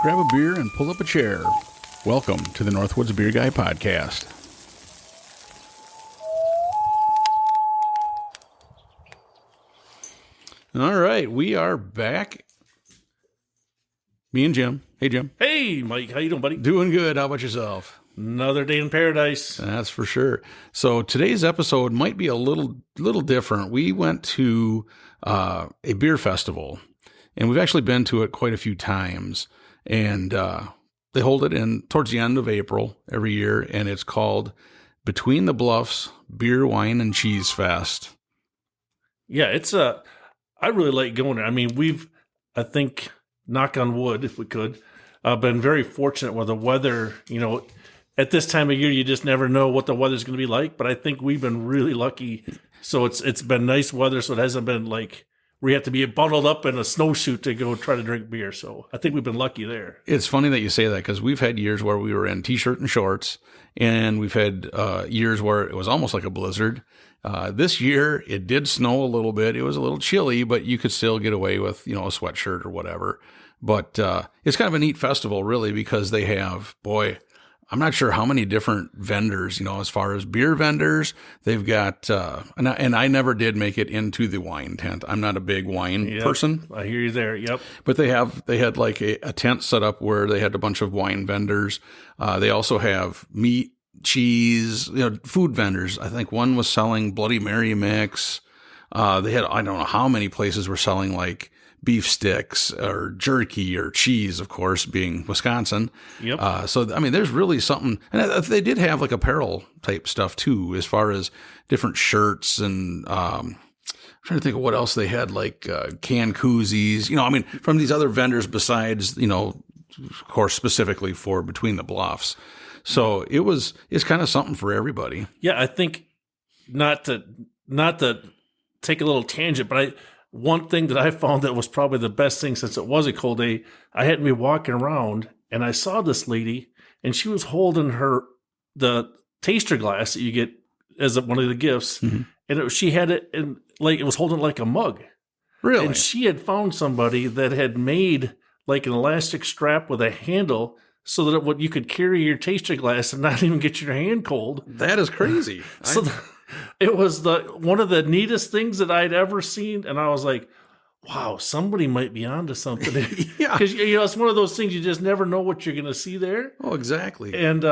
Grab a beer and pull up a chair. Welcome to the Northwoods Beer Guy podcast. All right, we are back. Me and Jim. Hey, Jim. Hey, Mike. How you doing, buddy? Doing good. How about yourself? Another day in paradise. That's for sure. So today's episode might be a little different. We went to a beer festival, and we've actually been to it quite a few times. And they hold it towards the end of April every year, and it's called Between the Bluffs Beer, Wine, and Cheese Fest. Yeah, I really like going there. I mean, I think, knock on wood, if we could, been very fortunate with the weather. You know, at this time of year, you just never know what the weather's going to be like. But I think we've been really lucky. So it's been nice weather, so it hasn't been like we have to be bundled up in a snowsuit to go try to drink beer. So I think we've been lucky there. It's funny that you say that because we've had years where we were in t-shirt and shorts, and we've had years where it was almost like a blizzard. This year, it did snow a little bit. It was a little chilly, but you could still get away with, a sweatshirt or whatever. But it's kind of a neat festival, really, because they have, I'm not sure how many different vendors, as far as beer vendors. They've got, and I never did make it into the wine tent. I'm not a big wine person. I hear you there. Yep. But they had like a tent set up where they had a bunch of wine vendors. They also have meat, cheese, food vendors. I think one was selling Bloody Mary mix. They had, I don't know how many places were selling like beef sticks or jerky or cheese, of course, being Wisconsin. Yep. So, I mean, there's really something, and they did have like apparel type stuff too, as far as different shirts and, I'm trying to think of what else they had, like canned koozies, from these other vendors besides, of course, specifically for Between the Bluffs. So it's kind of something for everybody. Yeah, I think not to take a little tangent, but one thing that I found that was probably the best thing since it was a cold day, I had me walking around and I saw this lady and she was holding the taster glass that you get as one of the gifts, and she had it in it was holding like a mug. Really? And she had found somebody that had made like an elastic strap with a handle so that you could carry your taster glass and not even get your hand cold. That is crazy. It was one of the neatest things that I'd ever seen, and I was like, "Wow, somebody might be onto something." Yeah, because it's one of those things you just never know what you're going to see there. Oh, exactly. And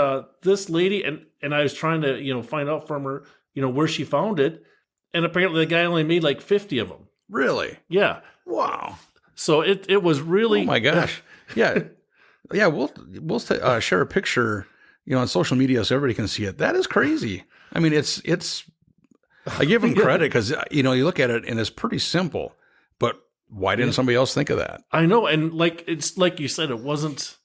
this lady, and I was trying to find out from her, where she found it, and apparently the guy only made like 50 of them. Really? Yeah. Wow. So it was really. Oh my gosh. Yeah. Yeah. We'll share a picture, on social media so everybody can see it. That is crazy. I mean, it's. I give them credit because you look at it and it's pretty simple, but why didn't somebody else think of that? I know, and it's like you said, it wasn't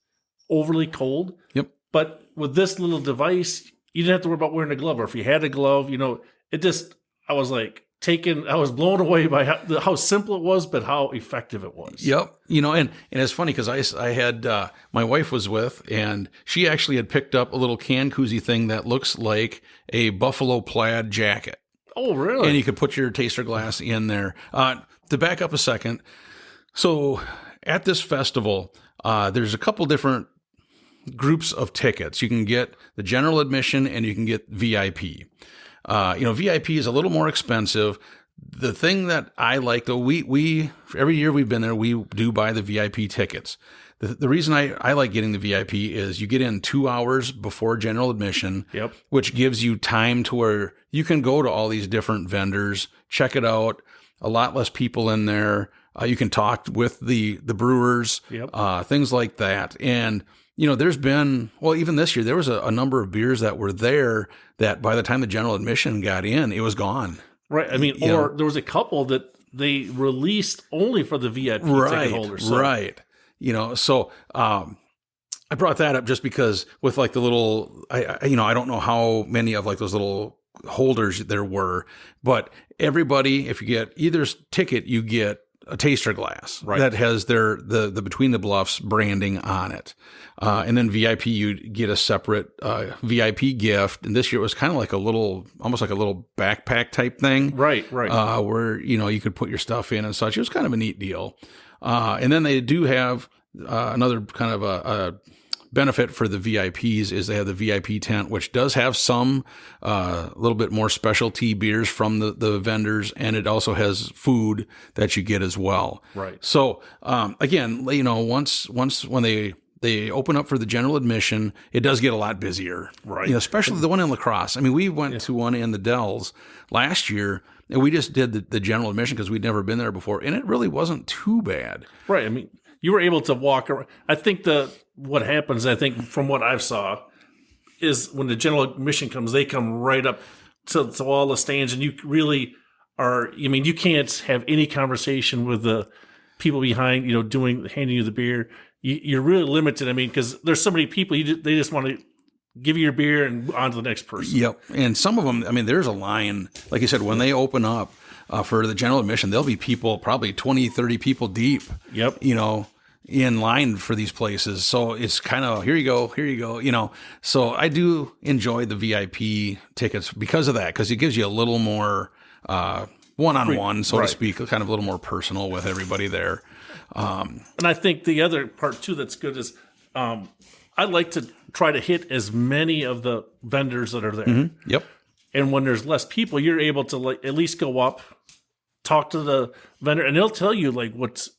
overly cold. Yep. But with this little device, you didn't have to worry about wearing a glove, or if you had a glove, it just. I was I was blown away by how simple it was, but how effective it was. Yep. And it's funny because I had, my wife was with, and she actually had picked up a little can koozie thing that looks like a buffalo plaid jacket. Oh, really? And you could put your taster glass in there. To back up a second. So at this festival, there's a couple different groups of tickets. You can get the general admission and you can get VIP. VIP is a little more expensive. The thing that I like, though, we every year we've been there, we do buy the VIP tickets. The reason I like getting the VIP is you get in 2 hours before general admission, which gives you time to where you can go to all these different vendors, check it out. A lot less people in there. You can talk with the brewers, things like that. And there's been, even this year, there was a number of beers that were there that by the time the general admission got in, it was gone. Right. I mean, there was a couple that they released only for the VIP ticket holders. So. Right. So I brought that up just because with like the little, I don't know how many of like those little holders there were, but everybody, if you get either ticket, you get a taster glass that has the Between the Bluffs branding on it. And then VIP, you get a separate VIP gift. And this year it was kind of like almost like a little backpack type thing. Right. Where, you could put your stuff in and such. It was kind of a neat deal. And then they do have another kind of a benefit for the VIPs is they have the VIP tent, which does have some a little bit more specialty beers from the vendors, and it also has food that you get as well. Right. So again, once when they open up for the general admission, it does get a lot busier. Right. Especially the one in La Crosse. I mean, we went to one in the Dells last year, and we just did the general admission because we'd never been there before, and it really wasn't too bad. Right. I mean, you were able to walk around. I think what happens, I think from what I've saw, is when the general admission comes, they come right up to all the stands, and you really are. I mean, you can't have any conversation with the people behind, handing you the beer. You're really limited. I mean, because there's so many people, they just want to give you your beer and on to the next person. Yep. And some of them, I mean, there's a line, like you said, when they open up for the general admission, there'll be people, probably 20, 30 people deep. Yep. In line for these places. So it's kind of, here you go. So I do enjoy the VIP tickets because of that, because it gives you a little more one-on-one, so to speak, kind of a little more personal with everybody there. And I think the other part too that's good is I like to try to hit as many of the vendors that are there. Mm-hmm. Yep. And when there's less people, you're able to at least go up, talk to the vendor, and they'll tell you what's,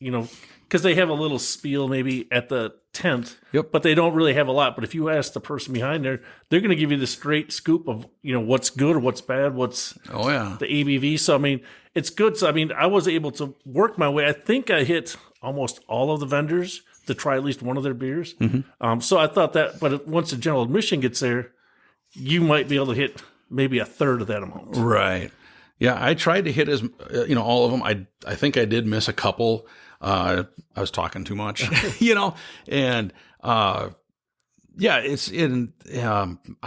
because they have a little spiel maybe at the tent, Yep. But they don't really have a lot. But if you ask the person behind there, they're going to give you the straight scoop of, what's good or what's bad, what's the ABV. So, I mean, it's good. So, I mean, I was able to work my way. I think I hit almost all of the vendors to try at least one of their beers. Mm-hmm. So I thought that, but once the general admission gets there, you might be able to hit maybe a third of that amount. Right. Yeah, I tried to hit all of them. I think I did miss a couple. I was talking too much, and it's I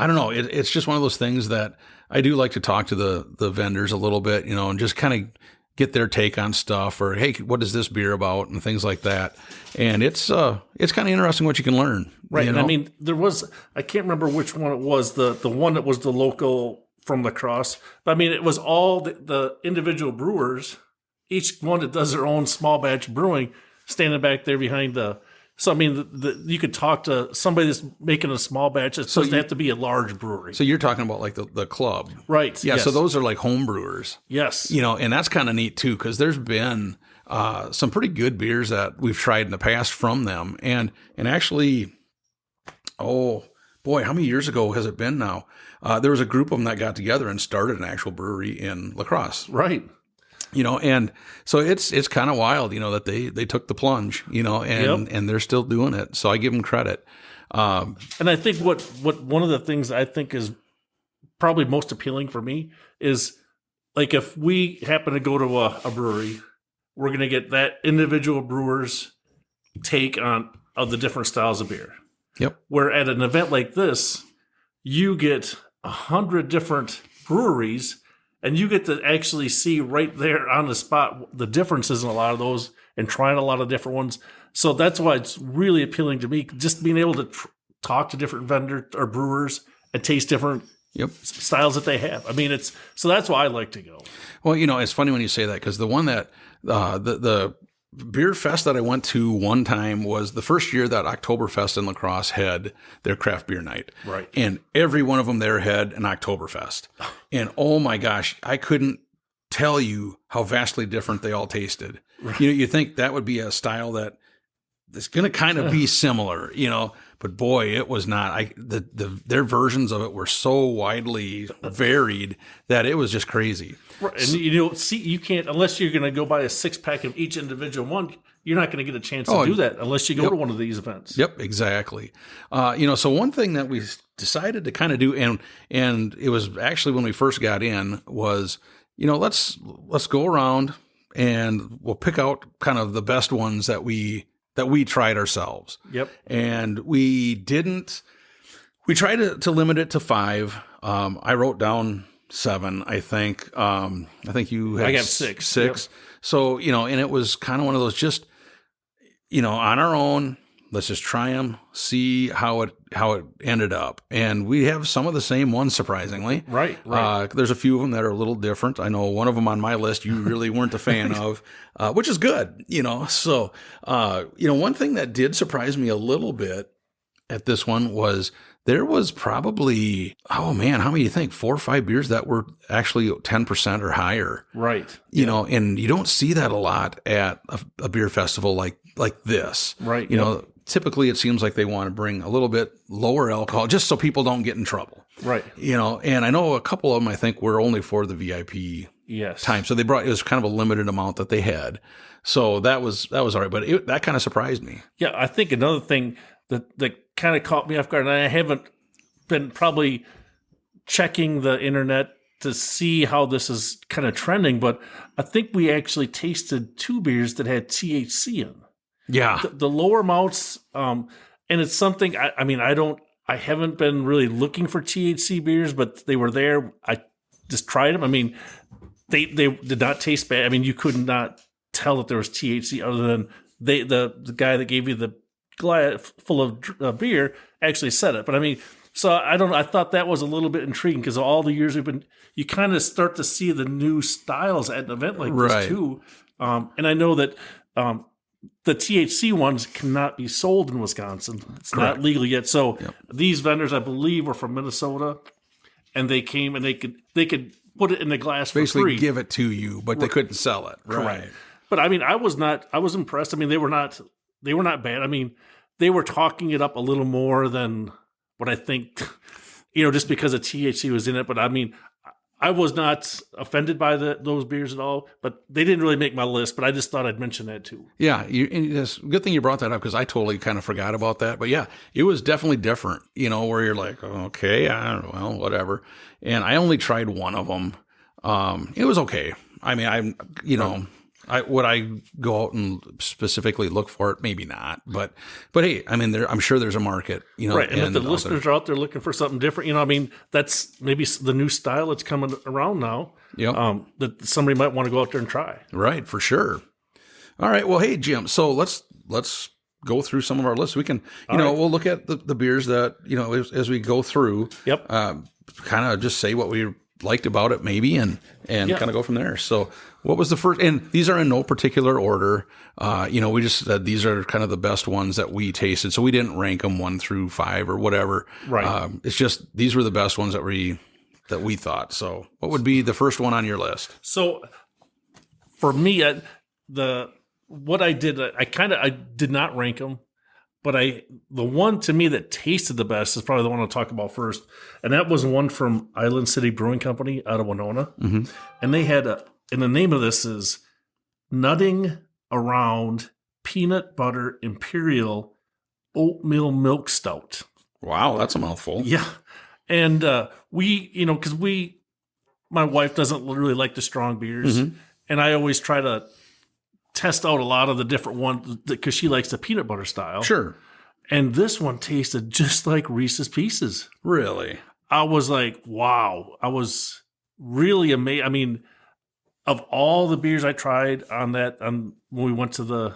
don't know. It's just one of those things that I do like to talk to the vendors a little bit, and just kind of get their take on stuff, or hey, what is this beer about, and things like that. And it's kind of interesting what you can learn. Right. And I mean, I can't remember which one it was, the one that was the local from La Crosse. But I mean, it was all the individual brewers, each one that does their own small batch brewing, standing back there behind so I mean, you could talk to somebody that's making a small batch. It doesn't have to be a large brewery. So you're talking about like the club. Right. Yeah. Yes. So those are like home brewers. Yes. And that's kind of neat too, because there's been some pretty good beers that we've tried in the past from them. And actually, oh boy, how many years ago has it been now? There was a group of them that got together and started an actual brewery in La Crosse. Right. And so it's kind of wild, that they took the plunge, and they're still doing it. So I give them credit. And I think what one of the things I think is probably most appealing for me is, like, if we happen to go to a brewery, we're going to get that individual brewer's take on of the different styles of beer. Yep. Where at an event like this, you get 100 different breweries, and you get to actually see right there on the spot the differences in a lot of those, and trying a lot of different ones. So that's why it's really appealing to me, just being able to talk to different vendors or brewers and taste different styles that they have. I mean, so that's why I like to go. Well, it's funny when you say that, because the one that the beer fest that I went to one time was the first year that Oktoberfest in La Crosse had their craft beer night. Right. And every one of them there had an Oktoberfest. And oh my gosh, I couldn't tell you how vastly different they all tasted. Right. You think that would be a style that is going to kind of be similar, but boy, it was not. Their versions of it were so widely varied that it was just crazy. Right. And you can't, unless you're going to go buy a 6-pack of each individual one, you're not going to get a chance to do that unless you go to one of these events. Yep, exactly. So one thing that we decided to kind of do, and it was actually when we first got in, was, let's go around and we'll pick out kind of the best ones that we tried ourselves. Yep. And we tried to limit it to 5. I wrote down 7, I think. I think you had I got 6. 6. Yep. So, and it was kind of one of those just, on our own, let's just try them, see how it ended up. And we have some of the same ones, surprisingly. Right. There's a few of them that are a little different. I know one of them on my list you really weren't a fan of, which is good, So, one thing that did surprise me a little bit at this one was there was probably, how many do you think? 4 or 5 beers that were actually 10% or higher. Right. And you don't see that a lot at a beer festival like this. Right. Typically it seems like they want to bring a little bit lower alcohol just so people don't get in trouble. Right. And I know a couple of them I think were only for the VIP time. So it was kind of a limited amount that they had. So that was all right. But that kind of surprised me. Yeah. I think another thing that kind of caught me off guard, and I haven't been probably checking the internet to see how this is kind of trending, but I think we actually tasted 2 beers that had THC in. Yeah. The lower amounts, and it's something, I haven't been really looking for THC beers, but they were there. I just tried them. I mean, they did not taste bad. I mean, you could not tell that there was THC other than the guy that gave you the glass full of beer actually said it. But I mean, so I thought that was a little bit intriguing because all the years you kind of start to see the new styles at an event like this too. And I know that the THC ones cannot be sold in Wisconsin. It's not legal yet. So these vendors, I believe, were from Minnesota, and they came and they could put it in the glass basically for free. Give it to you, but they couldn't sell it. Correct. Right. But I mean, I was impressed. I mean, they were not bad. I mean, they were talking it up a little more than what I think, just because of THC was in it. But I mean, I was not offended by those beers at all, but they didn't really make my list, but I just thought I'd mention that too. Yeah. And it's a good thing you brought that up because I totally kind of forgot about that. But yeah, it was definitely different, where you're like, okay, well, whatever. And I only tried one of them. It was okay. I mean, would I go out and specifically look for it? Maybe not, but hey, I mean, I'm sure there's a market, right. And if the listeners are out there looking for something different, I mean, that's maybe the new style that's coming around now. Yeah, that somebody might want to go out there and try. Right, for sure. All right, well, hey Jim, so let's go through some of our lists. We can, we'll look at the beers that as we go through. Yep. Kind of just say what we liked about it maybe and kind of go from there. So what was the first, and these are in no particular order. We just said these are kind of the best ones that we tasted. So we didn't rank them 1 through 5 or whatever. Right. It's just, these were the best ones that we thought. So what would be the first one on your list? So for me, what I did, I did not rank them. But the one to me that tasted the best is probably the one I'll talk about first. And that was one from Island City Brewing Company out of Winona. Mm-hmm. And they had and the name of this is Nutting Around Peanut Butter Imperial Oatmeal Milk Stout. Wow, that's a mouthful. Yeah. And because my wife doesn't really like the strong beers. Mm-hmm. And I always try to test out a lot of the different ones because she likes the peanut butter style. Sure. And this one tasted just like Reese's Pieces. Really? I was like, wow. I was really amazed. I mean, of all the beers I tried when we went to the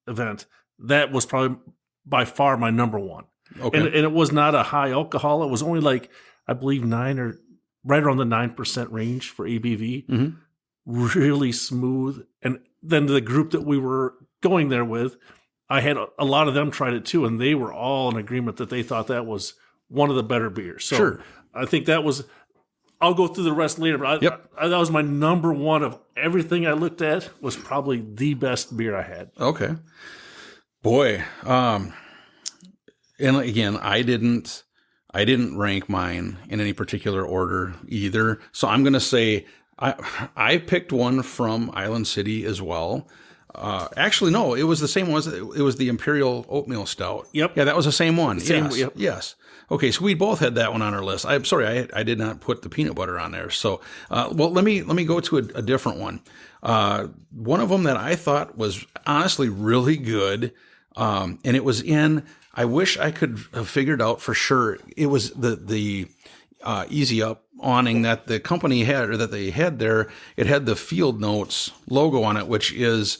event, that was probably by far my number one. Okay. And it was not a high alcohol. It was only like, I believe 9 or right around the 9% range for ABV. Mm-hmm. Really smooth. And then the group that we were going there with, I had a lot of them tried it too, and they were all in agreement that they thought that was one of the better beers. So sure. I think that was, I'll go through the rest later, but that was my number one of everything I looked at was probably the best beer I had. Okay. Boy. And again, I didn't rank mine in any particular order either. So I'm going to say, I picked one from Island City as well. Actually, no, it was the same one. It was the Imperial Oatmeal Stout. Yep. Yeah, that was the same one. Yes. Okay, so we both had that one on our list. I'm sorry, I did not put the peanut butter on there. So, well, let me go to a different one. One of them that I thought was honestly really good, and it was in. I wish I could have figured out for sure. It was the Easy Up awning that the company had, or that they had there. It had the Field Notes logo on it, which is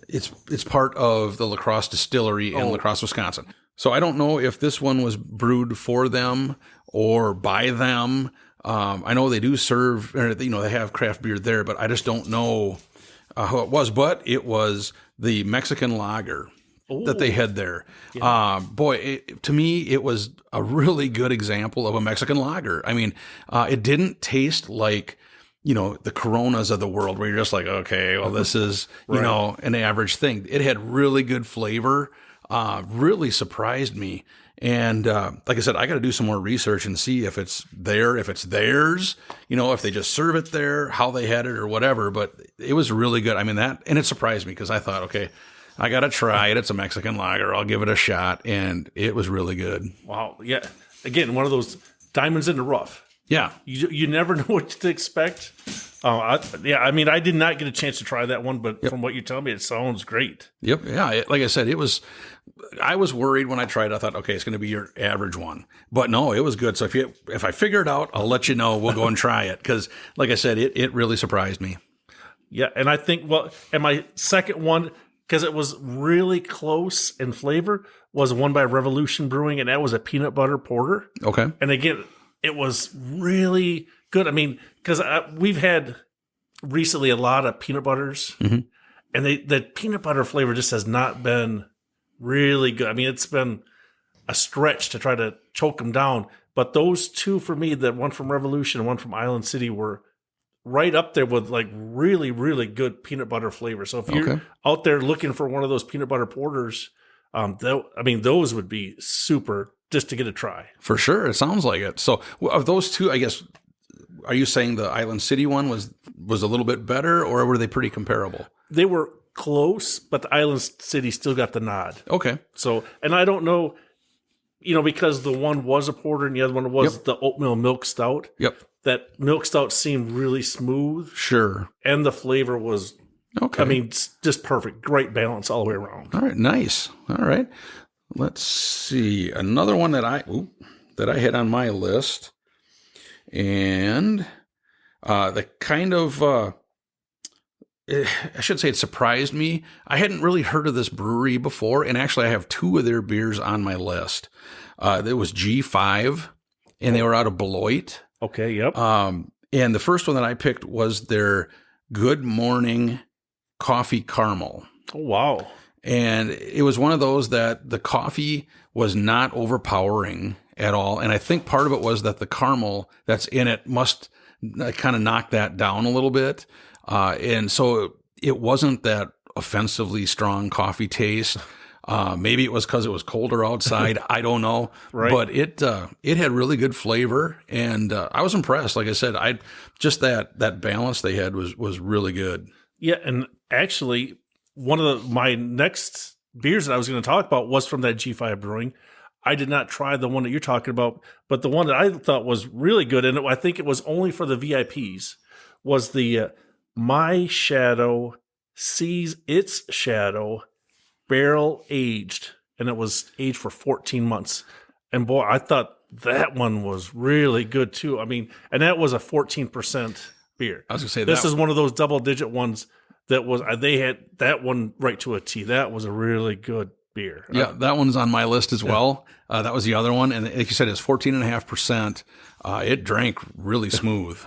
it's part of the La Crosse distillery in La Crosse, Wisconsin. So I don't know if this one was brewed for them or by them. I know they do serve, or, they have craft beer there, but I just don't know how it was. But it was the Mexican lager that they had there. Yeah. To me, it was a really good example of a Mexican lager. I mean, it didn't taste like, the Coronas of the world where you're just like, okay, well, this is, an average thing. It had really good flavor, really surprised me. And like I said, I got to do some more research and see if it's there, if it's theirs, if they just serve it there, how they had it or whatever. But it was really good. I mean, and it surprised me because I thought, okay, I got to try it. It's a Mexican lager. I'll give it a shot. And it was really good. Wow. Yeah. Again, one of those diamonds in the rough. Yeah. You never know what to expect. I did not get a chance to try that one, but from what you're telling me, it sounds great. Yep. Yeah. Like I said, I was worried when I tried it. I thought, okay, it's going to be your average one, but no, it was good. So if I figure it out, I'll let you know. We'll go and try it. Cause like I said, it really surprised me. Yeah. And I think, and my second one, cause it was really close in flavor, was one by Revolution Brewing. And that was a peanut butter porter. Okay. And again, it was really good. I mean, because we've had recently a lot of peanut butters, and the peanut butter flavor just has not been really good. I mean, it's been a stretch to try to choke them down. But those two for me, the one from Revolution and one from Island City, were right up there with like really, really good peanut butter flavor. So if you're out there looking for one of those peanut butter porters, those would be super just to get a try. For sure. It sounds like it. So of those two, I guess, are you saying the Island City one was a little bit better, or were they pretty comparable? They were close, but the Island City still got the nod. Okay. So, and I don't know, because the one was a porter and the other one was the oatmeal milk stout. Yep. That milk stout seemed really smooth. Sure. And the flavor was, just perfect. Great balance all the way around. All right. Nice. All right. Let's see. Another one that I had on my list, and the kind of, I should say it surprised me. I hadn't really heard of this brewery before, and actually I have two of their beers on my list. It was G5, and they were out of Beloit. Okay, yep. And the first one that I picked was their Good Morning Coffee Caramel. Oh, wow. And it was one of those that the coffee was not overpowering at all. And I think part of it was that the caramel that's in it must kind of knock that down a little bit. And so it wasn't that offensively strong coffee taste. Maybe it was because it was colder outside. I don't know. Right. But it had really good flavor. And I was impressed. Like I said, just that balance they had was really good. Yeah. And actually, one of my next beers that I was going to talk about was from that G5 Brewing. I did not try the one that you're talking about, but the one that I thought was really good, and I think it was only for the VIPs, was the My Shadow Sees Its Shadow Barrel Aged, and it was aged for 14 months. And boy, I thought that one was really good too. I mean, and that was a 14% beer. I was going to say this is one of those double-digit ones. That was, they had that one right to a T. That was a really good beer. Yeah, that one's on my list as well. That was the other one. And like you said, it's 14.5%. It drank really smooth,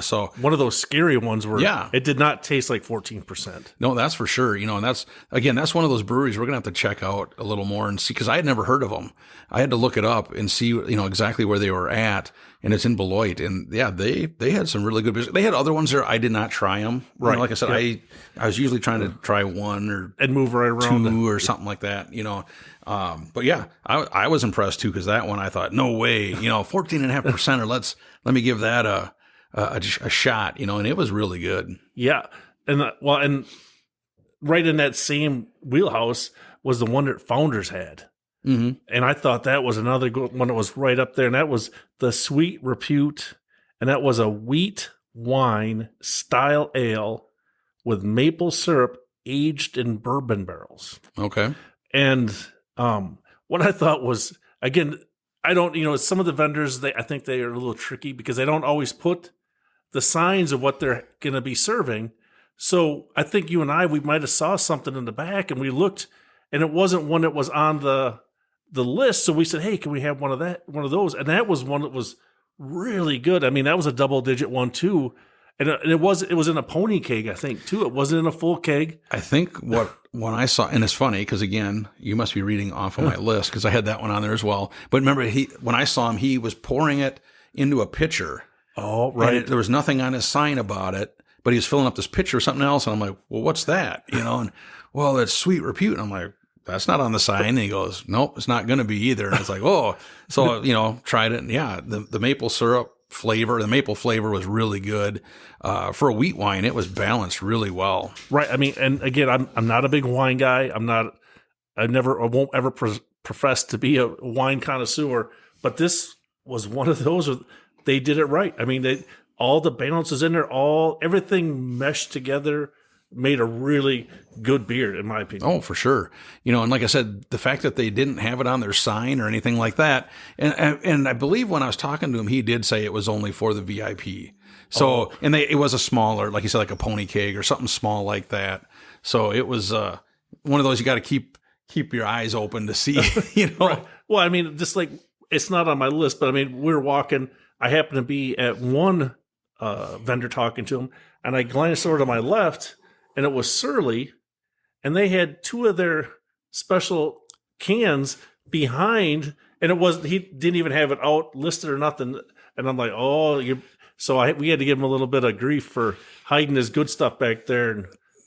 so. One of those scary ones where it did not taste like 14%. No, that's for sure. And that's one of those breweries we're going to have to check out a little more and see, because I had never heard of them. I had to look it up and see, exactly where they were at. And it's in Beloit. And yeah, they had some really good beers. They had other ones there. I did not try them. Right. Like I said, I was usually trying to try one and move right around two or something like that, But yeah, I was impressed too, because that one I thought, no way, 14.5%, or let me give that a shot, and it was really good. Yeah, and and right in that same wheelhouse was the one that Founders had, and I thought that was another good one that was right up there, and that was the Sweet Repute, and that was a wheat wine style ale with maple syrup aged in bourbon barrels. Okay, and what I thought was, again, I don't, some of the vendors, I think they are a little tricky because they don't always put the signs of what they're going to be serving. So I think you and we might have saw something in the back, and we looked, and it wasn't one that was on the list. So we said, "Hey, can we have one of those?" And that was one that was really good. I mean, that was a double-digit one too, and it was in a pony keg, I think, too. It wasn't in a full keg. I think when I saw, and it's funny because again, you must be reading off of my list because I had that one on there as well. But remember, when I saw him, he was pouring it into a pitcher. Oh, right. And there was nothing on his sign about it, but he was filling up this pitcher with something else. And I'm like, well, what's that? And well, it's Sweet Repute. And I'm like, that's not on the sign. And he goes, nope, it's not going to be either. And it's like, oh, so, tried it. And yeah, the maple syrup flavor, the maple flavor was really good. For a wheat wine, it was balanced really well. Right. I mean, and again, I'm not a big wine guy. I won't ever profess to be a wine connoisseur, but this was one of those where they did it right. I mean, all the balances in there, everything meshed together, made a really good beer, in my opinion. Oh, for sure. And like I said, the fact that they didn't have it on their sign or anything like that, and I believe when I was talking to him, he did say it was only for the VIP. So, and it was a smaller, like you said, like a pony keg or something small like that. So it was one of those you got to keep your eyes open to see. Right. Well, I mean, just like it's not on my list, but I mean, we were walking. I happened to be at one vendor talking to him, and I glanced over to my left, and it was Surly, and they had two of their special cans behind, and he didn't even have it out listed or nothing. And I'm like, we had to give him a little bit of grief for hiding his good stuff back there and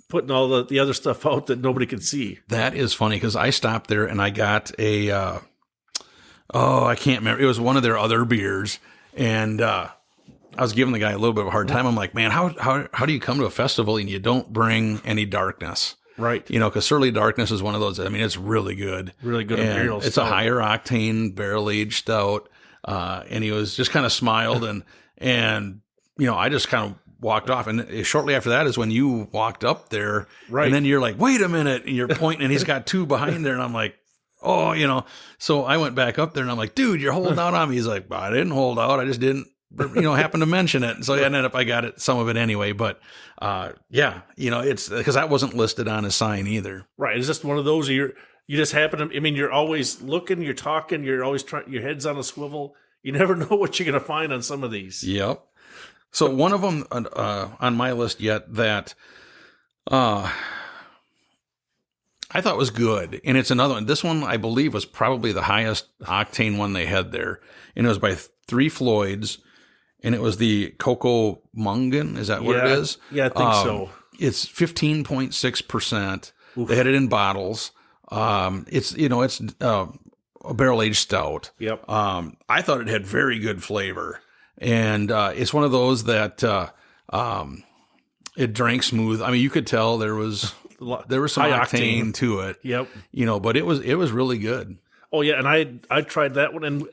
putting all the other stuff out that nobody could see. That is funny because I stopped there and I got a, I can't remember. It was one of their other beers. And I was giving the guy a little bit of a hard time. I'm like, man, how do you come to a festival and you don't bring any darkness? Right. Because Surly Darkness is one of those. I mean, it's really good. Really good imperial stout. It's a higher octane barrel aged stout. And he was just kind of smiled and I just kind of walked off. And shortly after that is when you walked up there. Right. And then you're like, wait a minute. And you're pointing and he's got two behind there. And I'm like, so I went back up there and I'm like, dude, you're holding out on me. He's like, I didn't hold out. I just didn't, happen to mention it. And so I ended up, I got some of it anyway. But, it's because that wasn't listed on his sign either. Right. It's just one of those you just happen to, I mean, you're always looking, you're talking, you're always trying, your head's on a swivel. You never know what you're going to find on some of these. Yep. So one of them on my list yet that, I thought was good, and it's another one. This one, I believe, was probably the highest octane one they had there, and it was by Three Floyds, and it was the Coco Mungan. Is that what it is? Yeah, I think so. It's 15.6%. They had it in bottles. It's a barrel aged stout. Yep. I thought it had very good flavor, and it's one of those that it drank smooth. I mean, you could tell there was some octane to it. Yep. But it was really good. Oh yeah, and I tried that one, and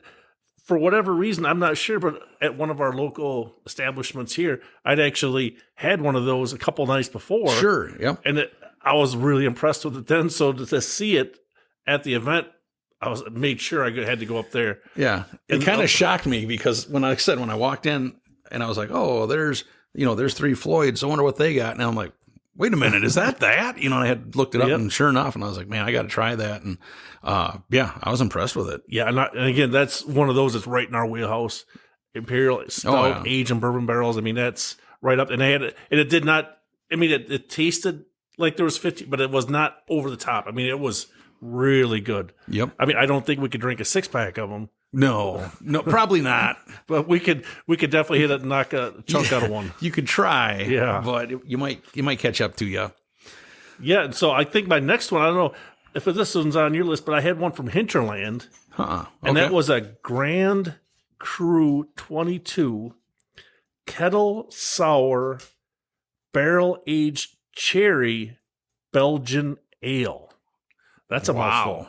for whatever reason, I'm not sure, but at one of our local establishments here, I'd actually had one of those a couple nights before. Sure. Yep. And I was really impressed with it then. So to see it at the event, I made sure I had to go up there. Yeah. It kind of shocked me because when I walked in and I was like, oh, there's Three Floyds. I wonder what they got. And I'm like, wait a minute, is that? And I had looked it up and sure enough, and I was like, man, I got to try that. And I was impressed with it. Yeah. And again, that's one of those that's right in our wheelhouse. Imperial stout, aged in bourbon barrels. I mean, that's right up. And it did not, I mean, it tasted like there was 50, but it was not over the top. I mean, it was really good. Yep. I mean, I don't think we could drink a 6-pack of them. No, probably not. But we could definitely hit it and knock a chunk out of one. You could try. Yeah. But you might catch up to you. Yeah. And so I think my next one, I don't know if this one's on your list, but I had one from Hinterland. Okay. And that was a Grand Cru 22 kettle sour barrel aged cherry Belgian ale. That's a mouthful.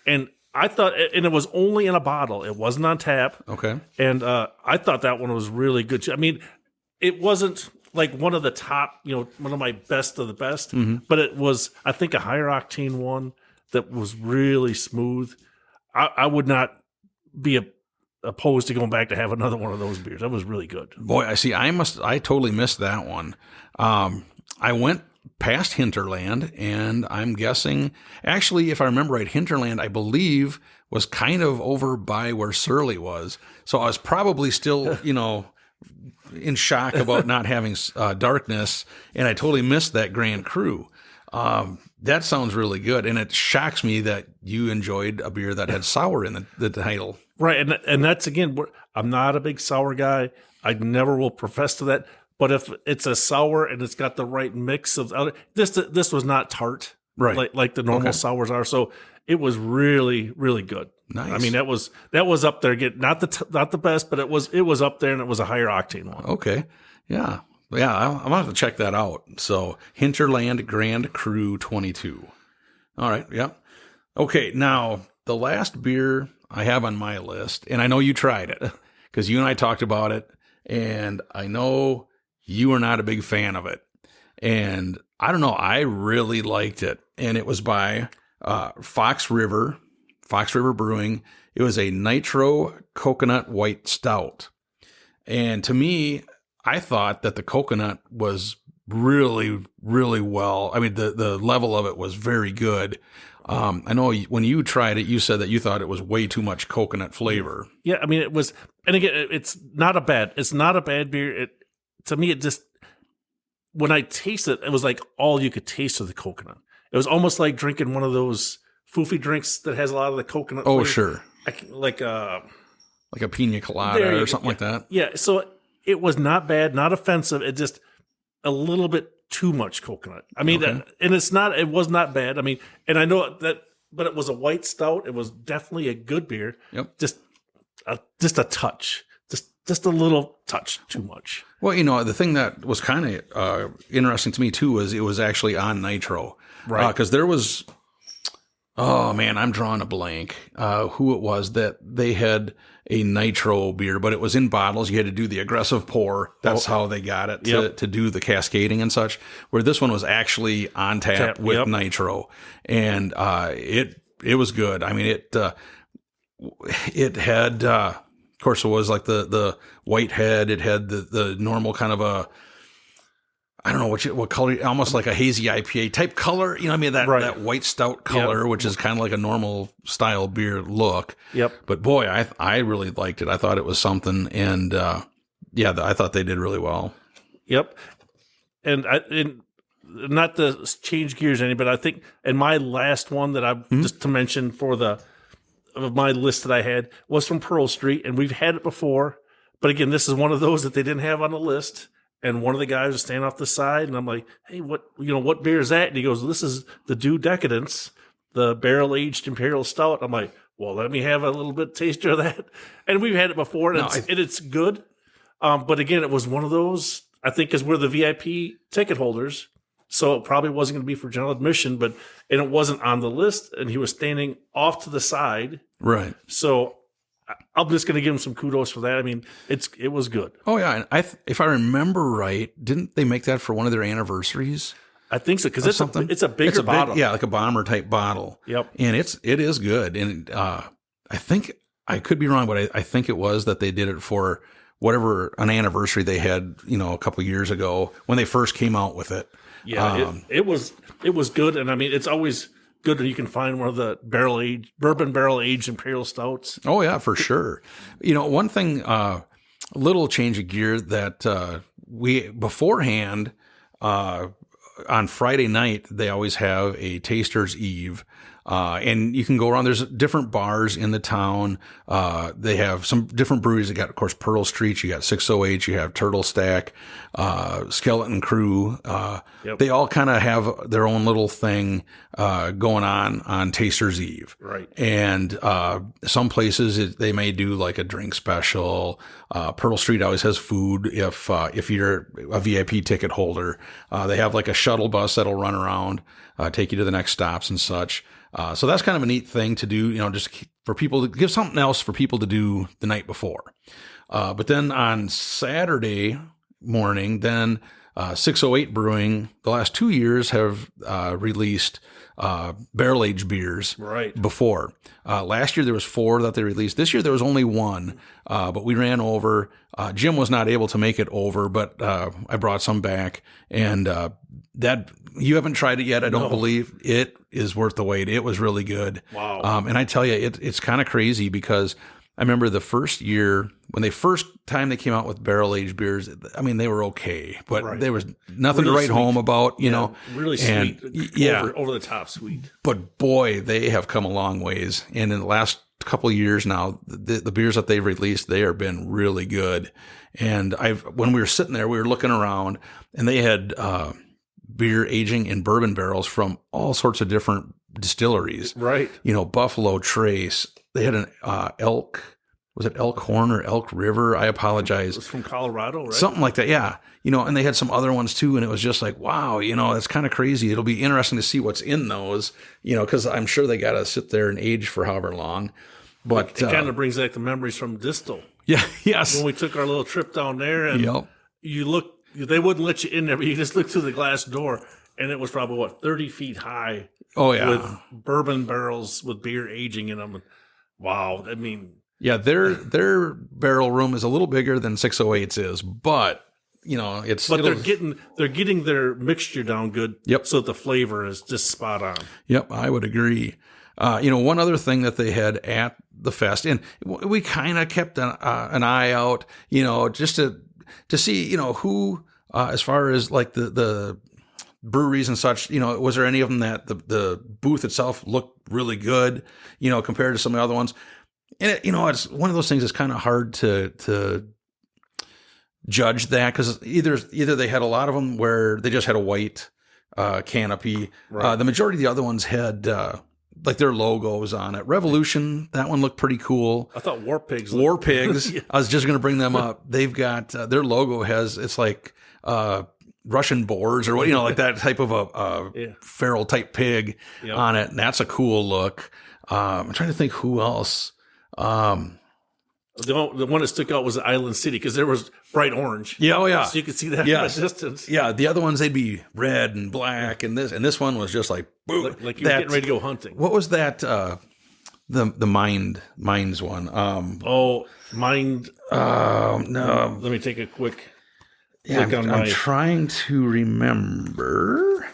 And I thought, and it was only in a bottle. It wasn't on tap. Okay. And I thought that one was really good. I mean, it wasn't like one of the top, one of my best of the best, but it was, I think, a higher octane one that was really smooth. I would not be opposed to going back to have another one of those beers. That was really good. Boy, I see. I totally missed that one. I went past Hinterland, and I'm guessing, actually, if I remember right, Hinterland, I believe, was kind of over by where Surly was. So I was probably still, in shock about not having darkness, and I totally missed that Grand Cru. That sounds really good, and it shocks me that you enjoyed a beer that had sour in the title. Right, and that's, again, I'm not a big sour guy. I never will profess to that. But if it's a sour and it's got the right mix of other, this was not tart, right? Like the normal sours are. So it was really, really good. Nice. I mean, that was up there. Again, not the best, but it was up there, and it was a higher octane one. Okay, yeah. I'm gonna have to check that out. So Hinterland Grand Cru 22. All right, yeah. Okay, now the last beer I have on my list, and I know you tried it because you and I talked about it, and I know you are not a big fan of it. And I don't know, I really liked it. And it was by Fox River Brewing. It was a Nitro Coconut White Stout. And to me, I thought that the coconut was really, really well. I mean, the level of it was very good. I know when you tried it, you said that you thought it was way too much coconut flavor. Yeah, I mean, it was, and again, it's not a bad beer. To me, it just, when I tasted it, it was like all you could taste of the coconut. It was almost like drinking one of those foofy drinks that has a lot of the coconut flavor. Oh, sure. Like a pina colada or something like that. Yeah, so it was not bad, not offensive. It just a little bit too much coconut. I mean, Okay. And it was not bad. I mean, and I know that, but it was a white stout. It was definitely a good beer. Yep. Just a touch. Just a little touch too much. Well, the thing that was kind of interesting to me too was it was actually on Nitro, Right? Because there was, oh man, I'm drawing a blank. Who it was that they had a Nitro beer, but it was in bottles. You had to do the aggressive pour. That's how they got it to do the cascading and such. Where this one was actually on tap with Nitro, and it was good. I mean, it had. Of course, it was like the white head. It had the normal kind of a, I don't know what color, almost like a hazy IPA type color. You know, I mean that white stout color, which is kind of like a normal style beer look. Yep. But boy, I really liked it. I thought it was something, and I thought they did really well. Yep. And not to change gears any, but I think, and my last one that I just to mention of my list that I had was from Pearl Street, and we've had it before. But again, this is one of those that they didn't have on the list. And one of the guys was standing off the side, and I'm like, "Hey, what beer is that?" And he goes, well, "This is the Dew Decadence, the barrel aged imperial stout." I'm like, "Well, let me have a little bit taster of that." And we've had it before, and it's good. But again, it was one of those. I think because we're the VIP ticket holders, so it probably wasn't going to be for general admission, and it wasn't on the list, and he was standing off to the side. Right. So I'm just going to give him some kudos for that. I mean, it was good. Oh yeah, and if I remember right, didn't they make that for one of their anniversaries? I think so, because it's a bigger bottle. Yeah, like a bomber type bottle. Yep. And it is good. And I think, I could be wrong, but I think it was that they did it for whatever an anniversary they had, a couple years ago when they first came out with it. Yeah, it was good, and I mean, it's always good that you can find one of the bourbon barrel aged imperial stouts. Oh yeah, for sure. One thing, a little change of gear that we beforehand on Friday night they always have a Taster's Eve. And you can go around. There's different bars in the town. They have some different breweries. They got, of course, Pearl Street. You got 608. You have Turtle Stack, Skeleton Crew. They all kind of have their own little thing going on Taster's Eve. Right. And some places they may do like a drink special. Pearl Street always has food if you're a VIP ticket holder. They have like a shuttle bus that'll run around, take you to the next stops and such. So that's kind of a neat thing to do, just for people to give something else for people to do the night before. But then on Saturday, morning. Then 608 Brewing, the last 2 years have released barrel aged beers Right. before. Last year there was 4 that they released. This year there was only 1, but we ran over. Jim was not able to make it over, but I brought some back, and that you haven't tried it yet. I don't believe it is worth the wait. It was really good. Wow. And I tell you, it's kind of crazy because I remember the first year when they came out with barrel aged beers. I mean, they were okay, but there was nothing Really to write home about, you know. Really and, sweet. Over the top sweet. But boy, they have come a long ways. And in the last couple of years now, the beers that they've released, they have been really good. And when we were sitting there, we were looking around, and they had beer aging in bourbon barrels from all sorts of different distilleries. Right. You know, Buffalo Trace. They had an was it Elkhorn or Elk River? I apologize. It was from Colorado, right? Something like that, yeah. You know, and they had some other ones too, and it was just like, wow, you know, it's kind of crazy. It'll be interesting to see what's in those, you know, because I'm sure they got to sit there and age for however long. But it kind of brings back the memories from Distal. Yeah, yes. When we took our little trip down there, and you look, they wouldn't let you in there, but you just look through the glass door, and it was probably 30 feet high. Oh yeah, with bourbon barrels with beer aging in them. Wow, I mean, yeah, their barrel room is a little bigger than 608's is, but you know, they're getting their mixture down good. Yep. So that the flavor is just spot on. Yep, I would agree. You know, one other thing that they had at the fest, and we kind of kept an eye out, you know, just to see, you know, who, as far as like the breweries and such, you know, was there any of them that the booth itself looked really good, you know, compared to some of the other ones? And it, you know, it's one of those things that's kind of hard to judge that, because either they had a lot of them where they just had a white canopy. Right. The majority of the other ones had like their logos on it. Revolution, that one looked pretty cool. I thought War Pigs. Yeah. I was just going to bring them up. They've got their logo it's like Russian boars or what, you know, like that type of a feral type pig on it. And that's a cool look. I'm trying to think who else. The one that stuck out was Island City because there was bright orange. Yeah, oh yeah. So you could see that from a distance. Yeah, the other ones, they'd be red and black, and this one was just like boom. Like you were getting ready to go hunting. What was that? The Minds one. Mind. No. Let me take a quick. I'm trying to remember.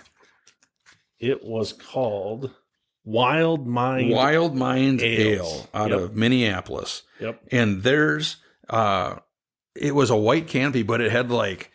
It was called Wild Mind Ale out of Minneapolis. Yep. And theirs, it was a white canopy, but it had like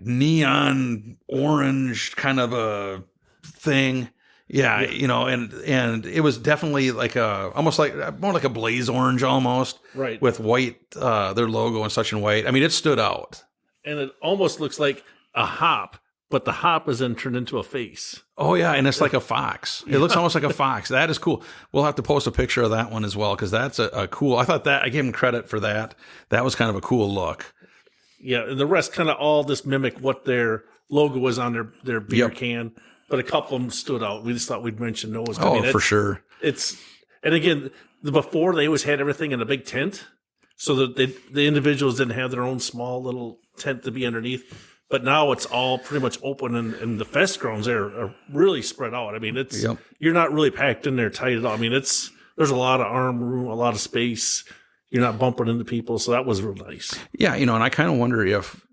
neon orange kind of a thing. Yeah, you know, and it was definitely like almost like more like a blaze orange almost, right? With white, their logo and such in white. I mean, it stood out, and it almost looks like a hop, but the hop is then turned into a face. Oh yeah, and it's like a fox. It looks almost like a fox. That is cool. We'll have to post a picture of that one as well, because that's a cool. I thought that I gave them credit for that. That was kind of a cool look. Yeah, and the rest kind of all just mimic what their logo was on their beer can. But a couple of them stood out. We just thought we'd mention those. For sure. And again, before they always had everything in a big tent, so that the individuals didn't have their own small little tent to be underneath. But now it's all pretty much open, and the fest grounds there are really spread out. I mean, you're not really packed in there tight at all. I mean, there's a lot of arm room, a lot of space. You're not bumping into people, so that was real nice. Yeah, you know, and I kind of wonder if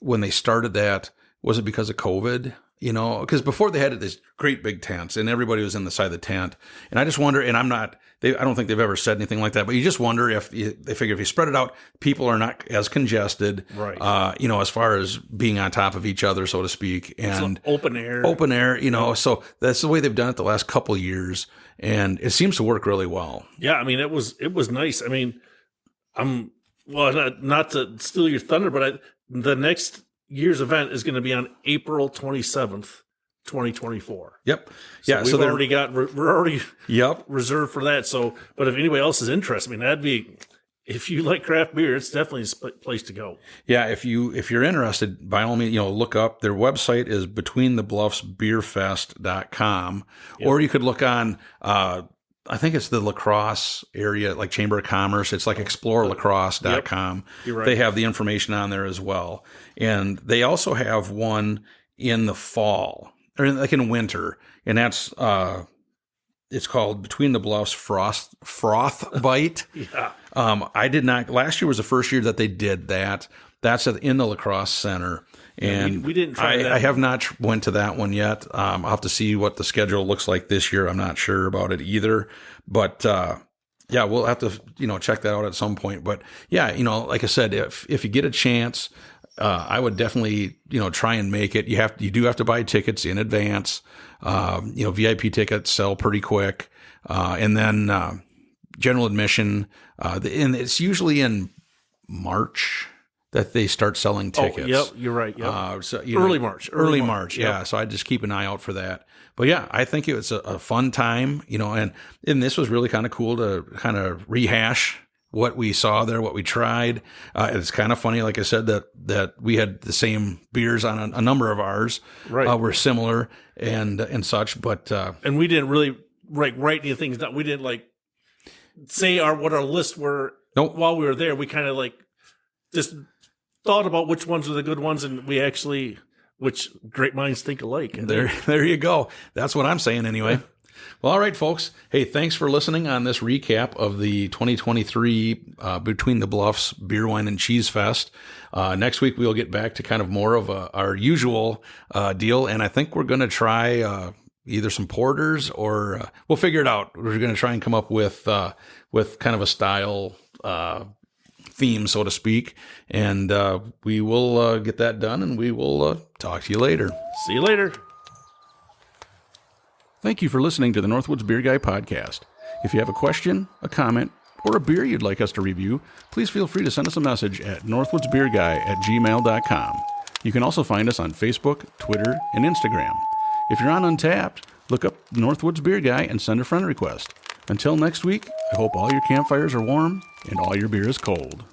when they started that, was it because of COVID? You know, because before they had these great big tents and everybody was in the side of the tent. And I just wonder, and I don't think they've ever said anything like that, but you just wonder if they figure if you spread it out, people are not as congested, right? You know, as far as being on top of each other, so to speak. And open air, you know, so that's the way they've done it the last couple of years. And it seems to work really well. Yeah. I mean, it was nice. I mean, not to steal your thunder, but the next year's event is going to be on April 27th, 2024. Yep. So we're already reserved for that. So, but if anybody else is interested, I mean, that'd be, if you like craft beer, it's definitely a place to go. Yeah. If you're interested, by all means, you know, look up their website is betweenthebluffsbeerfest.com, or you could look on, I think it's the La Crosse area, like Chamber of Commerce. It's like explorelacrosse.com. Yep, you're right. They have the information on there as well. And they also have one in the fall, or like in winter. And that's, it's called Between the Bluffs Froth Bite. Yeah. I did not, last year was the first year that they did that. That's in the La Crosse Center. And we didn't try that. I have not went to that one yet. I'll have to see what the schedule looks like this year. I'm not sure about it either. But yeah, we'll have to check that out at some point. But yeah, like I said, if you get a chance, I would definitely try and make it. You do have to buy tickets in advance. VIP tickets sell pretty quick, and then general admission. And it's usually in March that they start selling tickets. Oh, yep, you're right. Yep. So, early March. Early March, yeah. Yep. So I just keep an eye out for that. But yeah, I think it was a fun time, and this was really kind of cool to kind of rehash what we saw there, what we tried. It's kind of funny, like I said, that we had the same beers on a number of ours. Right. Were similar and such, but and we didn't really write any things down. We didn't say what our lists were. Nope. While we were there. We kind of just thought about which ones were the good ones, and we actually, which great minds think alike. There you go. That's what I'm saying anyway. Well, all right, folks. Hey, thanks for listening on this recap of the 2023 Between the Bluffs Beer, Wine, and Cheese Fest. Next week, we'll get back to kind of more of our usual deal, and I think we're going to try either some porters or we'll figure it out. We're going to try and come up with kind of a style theme, so to speak, and we will get that done, and we will talk to you later. See you later. Thank you for listening to the Northwoods Beer Guy podcast. If you have a question, a comment, or a beer you'd like us to review, please feel free to send us a message at northwoodsbeerguy@gmail.com. You can also find us on Facebook, Twitter, and Instagram. If you're on Untappd, look up Northwoods Beer Guy and send a friend request. Until next week, I hope all your campfires are warm and all your beer is cold.